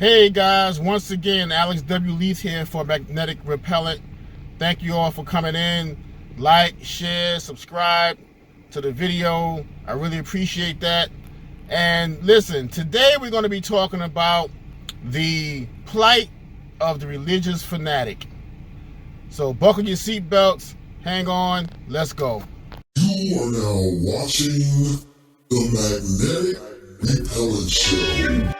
Hey guys, once again, Alex W. Leith here for Magnetic Repellent. Thank you all for coming in. Like, share, subscribe to the video. I really appreciate that. And listen, today we're going to be talking about the plight of the religious fanatic. So buckle your seatbelts, hang on, let's go. You are now watching the Magnetic Repellent Show.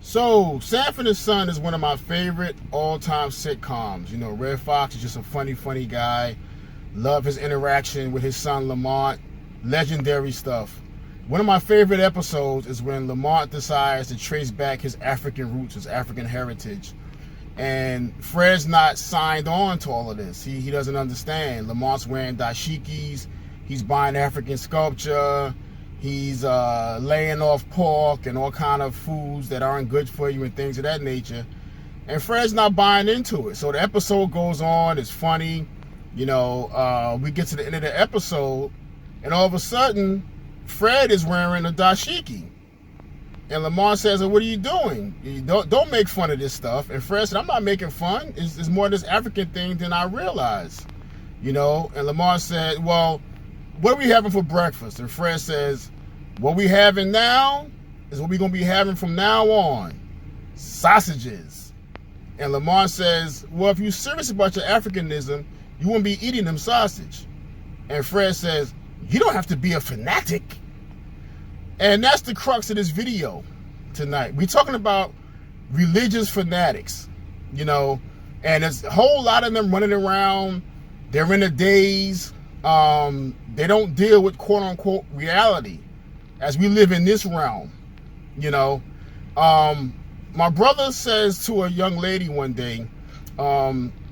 So, Sanford and Son is one of my favorite all-time sitcoms. You know, Red Fox is just a funny guy. Love his interaction with his son Lamont. Legendary stuff. One of my favorite episodes is when Lamont decides to trace back his African roots, his African heritage. And Fred's not signed on to all of this. He doesn't understand. Lamont's wearing dashikis. He's buying African sculpture. He's laying off pork and all kind of foods that aren't good for you and things of that nature. And Fred's not buying into it. So the episode goes on. It's funny. You know, we get to the end of the episode, and all of a sudden, Fred is wearing a dashiki. And Lamont says, "What are you doing? You don't make fun of this stuff." And Fred said, "I'm not making fun. It's more this African thing than I realized." You know, and Lamont said, "Well, what are we having for breakfast?" And Fred says, "What we having now is what we're going to be having from now on. Sausages." And Lamont says, "Well, if you're serious about your Africanism, you won't be eating them sausage." And Fred says, "You don't have to be a fanatic." And that's the crux of this video tonight. We're talking about religious fanatics, you know, and there's a whole lot of them running around. They're in a daze. They don't deal with quote-unquote reality as we live in this realm, you know. My brother says to a young lady one day,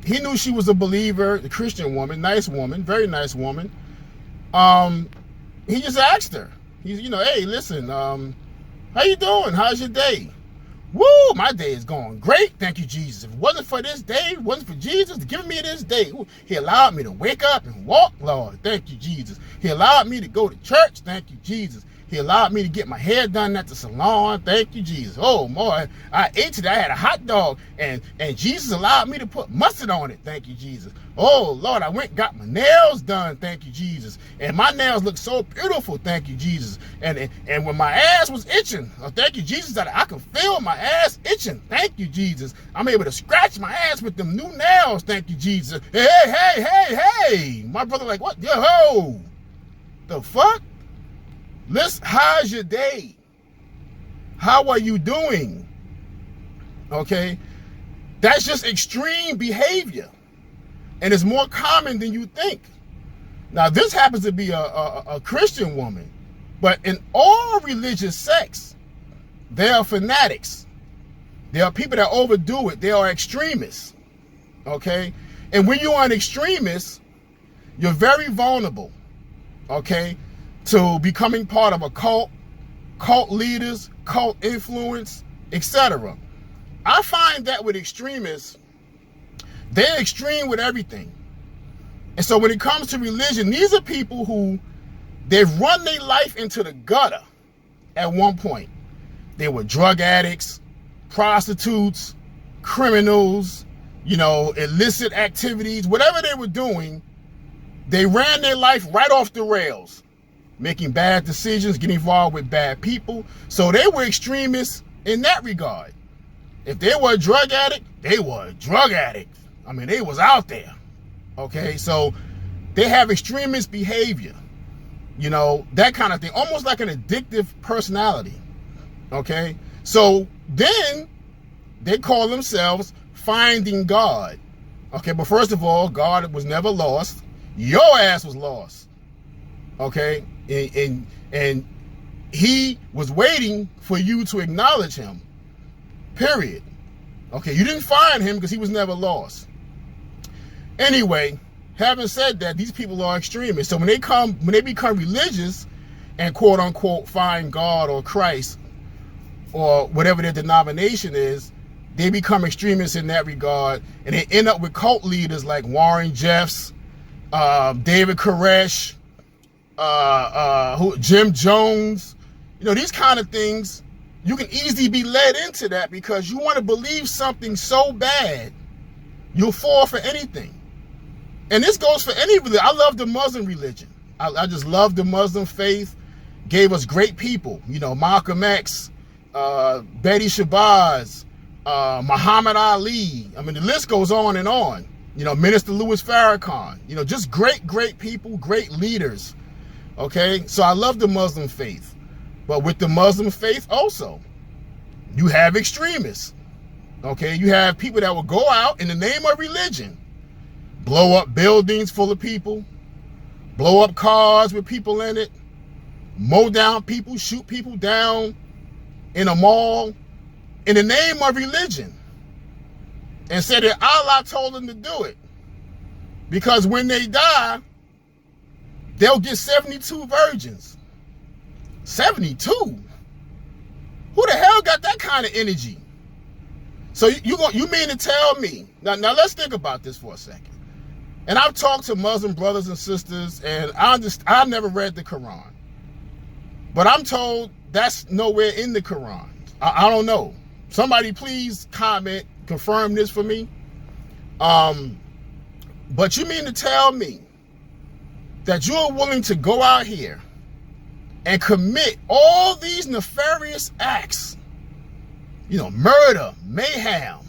he knew she was a believer, a Christian woman, nice woman, very nice woman. He just asked her, he's, you know, "Hey, listen, how you doing? How's your day?" "Woo, my day is going great, thank you, Jesus. If it wasn't for this day, it wasn't for Jesus giving me this day. He allowed me to wake up and walk, Lord, thank you, Jesus. He allowed me to go to church, thank you, Jesus. He allowed me to get my hair done at the salon, thank you, Jesus. Oh, boy, I ate today, I had a hot dog, and Jesus allowed me to put mustard on it, thank you, Jesus. Oh, Lord, I went and got my nails done, thank you, Jesus. And my nails look so beautiful, thank you, Jesus. And when my ass was itching, oh, thank you, Jesus, that I could feel my ass itching, thank you, Jesus. I'm able to scratch my ass with them new nails, thank you, Jesus. Hey. My brother like, what? Yo, the fuck? Listen, how's your day? How are you doing? Okay? That's just extreme behavior. And it's more common than you think. Now, this happens to be a Christian woman. But in all religious sects, there are fanatics. There are people that overdo it. They are extremists. Okay? And when you are an extremist, you're very vulnerable. Okay? To becoming part of a cult leaders, cult influence, etc. I find that with extremists, they're extreme with everything. And so when it comes to religion, these are people who, they've run their life into the gutter at one point. They were drug addicts, prostitutes, criminals, you know, illicit activities, whatever they were doing, they ran their life right off the rails. Making bad decisions, getting involved with bad people. So they were extremists in that regard. If they were a drug addict, they were a drug addict. I mean, they was out there. Okay, so they have extremist behavior. You know, that kind of thing. Almost like an addictive personality. Okay, so then they call themselves finding God. Okay, but first of all, God was never lost. Your ass was lost. Okay, and he was waiting for you to acknowledge him, period. Okay, you didn't find him because he was never lost. Anyway, having said that, these people are extremists. So when they become religious and quote unquote find God or Christ or whatever their denomination is, they become extremists in that regard, and they end up with cult leaders like Warren Jeffs, David Koresh, Jim Jones. You know, these kind of things, you can easily be led into that because you want to believe something so bad, you'll fall for anything. And this goes for any religion. I love the Muslim religion. I just love the Muslim faith. Gave us great people. You know, Malcolm X, Betty Shabazz, Muhammad Ali. I mean, the list goes on and on. You know, Minister Louis Farrakhan. You know, just great people, great leaders. Okay, so I love the Muslim faith. But with the Muslim faith also, you have extremists. Okay, you have people that will go out in the name of religion, blow up buildings full of people, blow up cars with people in it, mow down people, shoot people down in a mall in the name of religion, and say that Allah told them to do it. Because when they die, they'll get 72 virgins. 72? Who the hell got that kind of energy? So you mean to tell me, now let's think about this for a second. And I've talked to Muslim brothers and sisters, and I've never read the Quran. But I'm told that's nowhere in the Quran. I don't know. Somebody please comment, confirm this for me. But you mean to tell me that you're willing to go out here and commit all these nefarious acts, you know, murder, mayhem,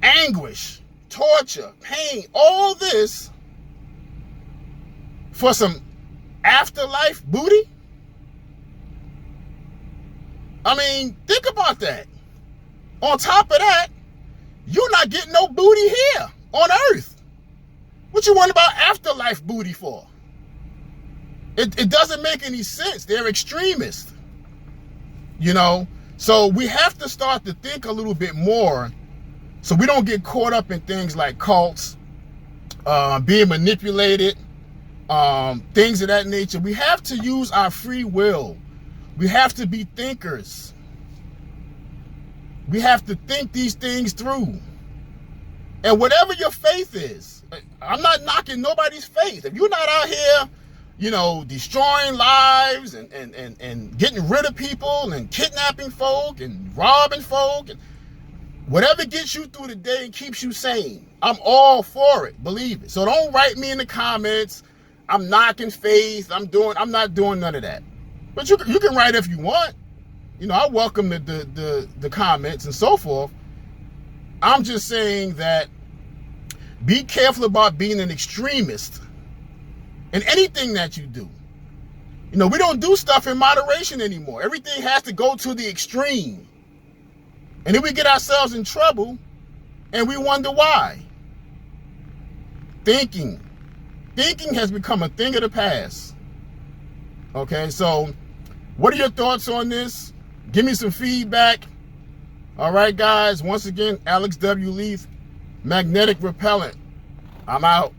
anguish, torture, pain, all this for some afterlife booty? I mean, think about that. On top of that, you're not getting no booty here on earth. What you want about afterlife booty for? It doesn't make any sense. They're extremists. You know? So we have to start to think a little bit more so we don't get caught up in things like cults, being manipulated, things of that nature. We have to use our free will. We have to be thinkers. We have to think these things through. And whatever your faith is, I'm not knocking nobody's faith. If you're not out here, you know, destroying lives and getting rid of people and kidnapping folk and robbing folk, and whatever gets you through the day and keeps you sane, I'm all for it, believe it. So don't write me in the comments, I'm knocking faith, I'm not doing none of that. But you can write if you want. You know, I welcome the comments and so forth. I'm just saying that be careful about being an extremist in anything that you do. You know, we don't do stuff in moderation anymore. Everything has to go to the extreme. And then we get ourselves in trouble and we wonder why. Thinking has become a thing of the past. Okay, so what are your thoughts on this? Give me some feedback. All right, guys. Once again, Alex W. Leith, Magnetic Repellent. I'm out.